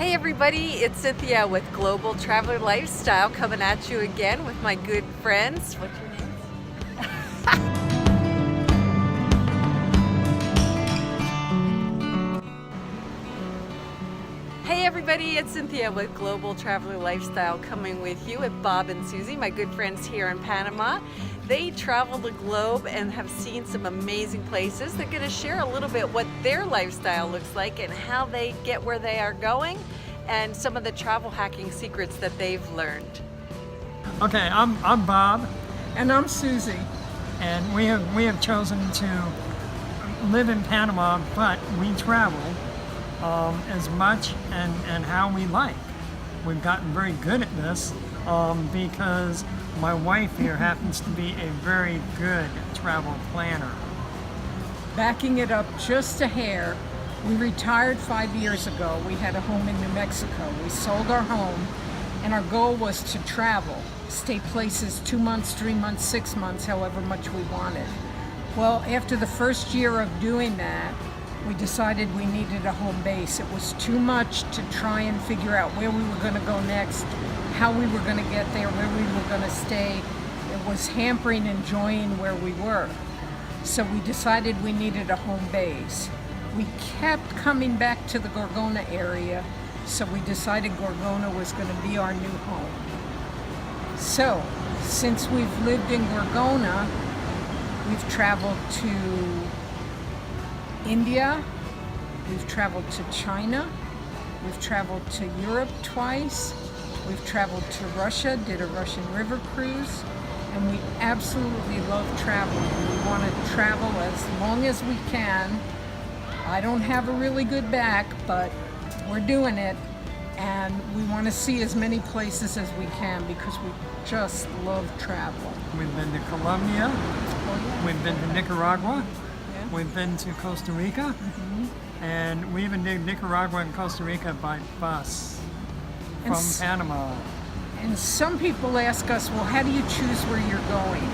Hey everybody, it's Cynthia with Global Traveler Lifestyle coming at you again with my good friends. What's your name? Hey everybody, it's Cynthia with Global Traveler Lifestyle coming with you with Bob and Suzi, my good friends here in Panama. They travel the globe and have seen some amazing places. They're going to share a little bit what their lifestyle looks like and how they get where they are going and some of the travel hacking secrets that they've learned. Okay, I'm Bob, And I'm Suzi. and we have chosen to live in Panama, but we travel as much and how we like. We've gotten very good at this because my wife here happens to be a very good travel planner. Backing it up just a hair, we retired 5 years ago. We had a home in New Mexico. We sold our home, and our goal was to travel, stay places 2 months, 3 months, 6 months, however much we wanted. Well, after the first year of doing that, we decided we needed a home base. It was too much to try and figure out where we were going to go next, how we were going to get there, where we were going to stay. It was hampering enjoying where we were. So we decided we needed a home base. We kept coming back to the Gorgona area, so we decided Gorgona was going to be our new home. So, since we've lived in Gorgona, we've traveled to India, we've traveled to China, we've traveled to Europe twice, we've traveled to Russia, did a Russian river cruise, and we absolutely love traveling. We want to travel as long as we can. I don't have a really good back, but we're doing it, and we want to see as many places as we can because we just love travel. We've been to Colombia, Oh, we've been to Nicaragua, yeah. we've been to Costa Rica, and we even did Nicaragua and Costa Rica by bus And from s- Panama. And some people ask us, well, how do you choose where you're going?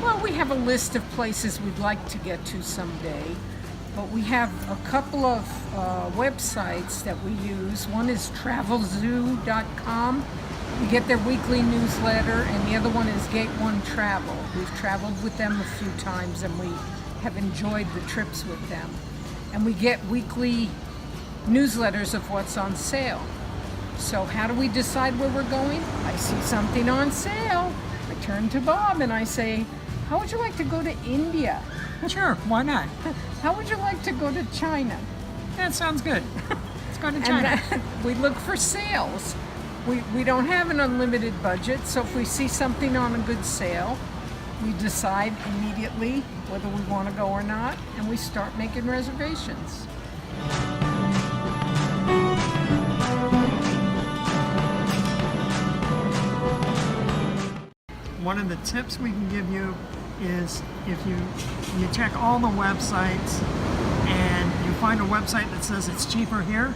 Well, we have a list of places we'd like to get to someday, but we have a couple of websites that we use. One is travelzoo.com. We get their weekly newsletter, and the other one is Gate One Travel. We've traveled with them a few times, and we have enjoyed the trips with them. And we get weekly newsletters of what's on sale. So how do we decide where we're going? I see something on sale. I turn to Bob and I say, how would you like to go to India? Sure, why not? How would you like to go to China? That sounds good. Let's go to And China. then we look for sales. We don't have an unlimited budget, so if we see something on a good sale, we decide immediately whether we want to go or not, and we start making reservations. One of the tips we can give you is if you check all the websites and you find a website that says it's cheaper here,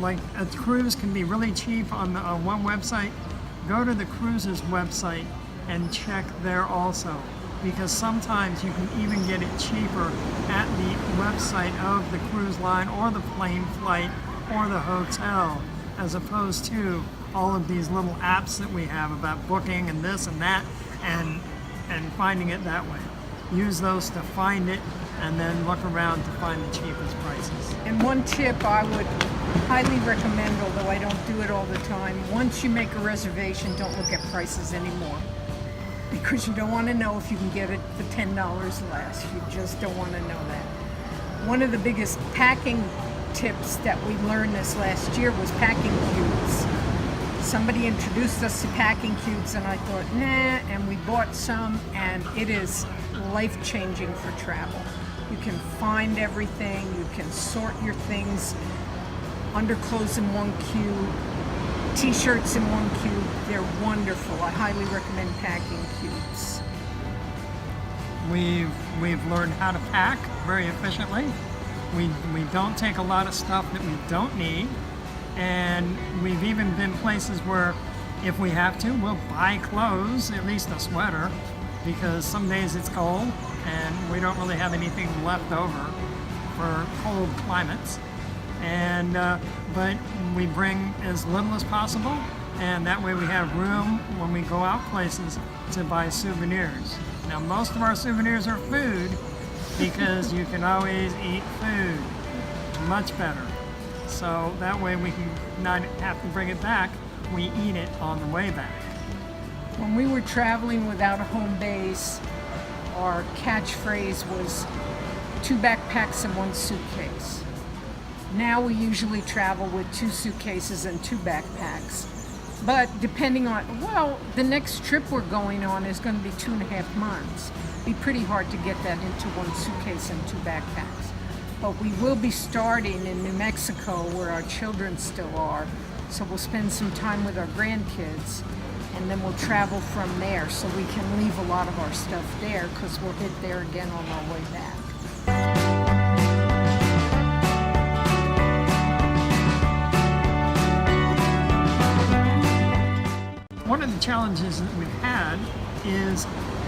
like a cruise can be really cheap on one website, go to the cruises website and check there also, because sometimes you can even get it cheaper at the website of the cruise line or the plane flight or the hotel, as opposed to all of these little apps that we have about booking and this and that and finding it that way. Use those to find it and then look around to find the cheapest prices. And one tip I would highly recommend, although I don't do it all the time, once you make a reservation, don't look at prices anymore. Because you don't want to know if you can get it for $10 less. You just don't want to know that. One of the biggest packing tips that we learned this last year was packing cubes. Somebody introduced us to packing cubes and I thought, nah, and we bought some, and it is life-changing for travel. You can find everything, you can sort your things, underclothes in one cube, t-shirts in one cube. They're wonderful. I highly recommend packing cubes. We've learned how to pack very efficiently. We don't take a lot of stuff that we don't need. And we've even been places where if we have to, we'll buy clothes, at least a sweater, because some days it's cold and we don't really have anything left over for cold climates. And but we bring as little as possible, and that way we have room when we go out places to buy souvenirs. Now most of our souvenirs are food because you can always eat food much better. So that way we can not have to bring it back, we eat it on the way back. When we were traveling without a home base, our catchphrase was 2 backpacks and 1 suitcase. Now we usually travel with 2 suitcases and 2 backpacks. But depending on, well, the next trip we're going on is going to be 2.5 months. Be pretty hard to get that into 1 suitcase and 2 backpacks. But we will be starting in New Mexico where our children still are. So we'll spend some time with our grandkids, and then we'll travel from there so we can leave a lot of our stuff there because we'll hit there again on our way back. One of the challenges that we've had is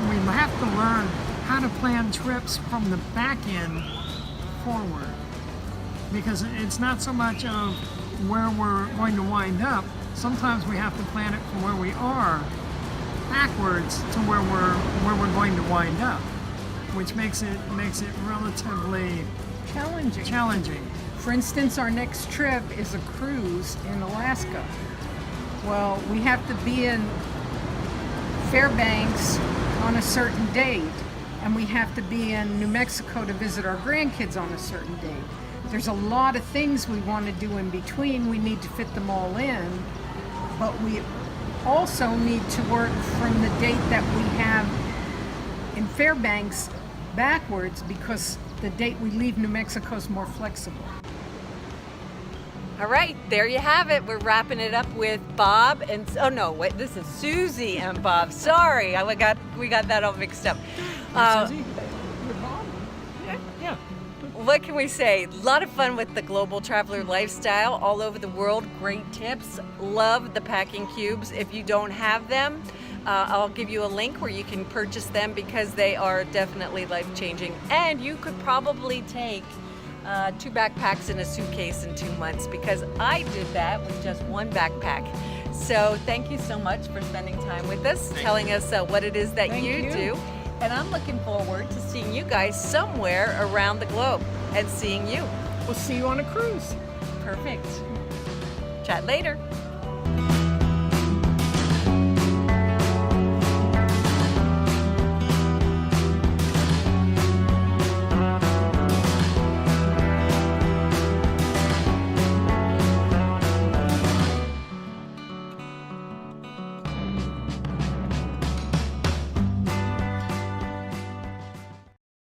we have to learn how to plan trips from the back end forward, because it's not so much of where we're going to wind up. Sometimes we have to plan it from where we are backwards to where we're going to wind up, which makes it relatively challenging. For instance, our next trip is a cruise in Alaska. Well, we have to be in Fairbanks on a certain date, and we have to be in New Mexico to visit our grandkids on a certain date. There's a lot of things we want to do in between. We need to fit them all in, but we also need to work from the date that we have in Fairbanks backwards, because the date we leave New Mexico is more flexible. All right, there you have it. We're wrapping it up with Bob and, oh no, wait, this is Suzi and Bob. Sorry, we got that all mixed up. Suzi? Yeah. What can we say? A lot of fun with the global traveler lifestyle all over the world. Great tips. Love the packing cubes. If you don't have them, I'll give you a link where you can purchase them because they are definitely life-changing. And you could probably take 2 backpacks in a suitcase in 2 months, because I did that with just 1 backpack. So thank you so much for spending time with us, telling us what it is that you do. And I'm looking forward to seeing you guys somewhere around the globe and seeing you. We'll see you on a cruise. Perfect. Chat later.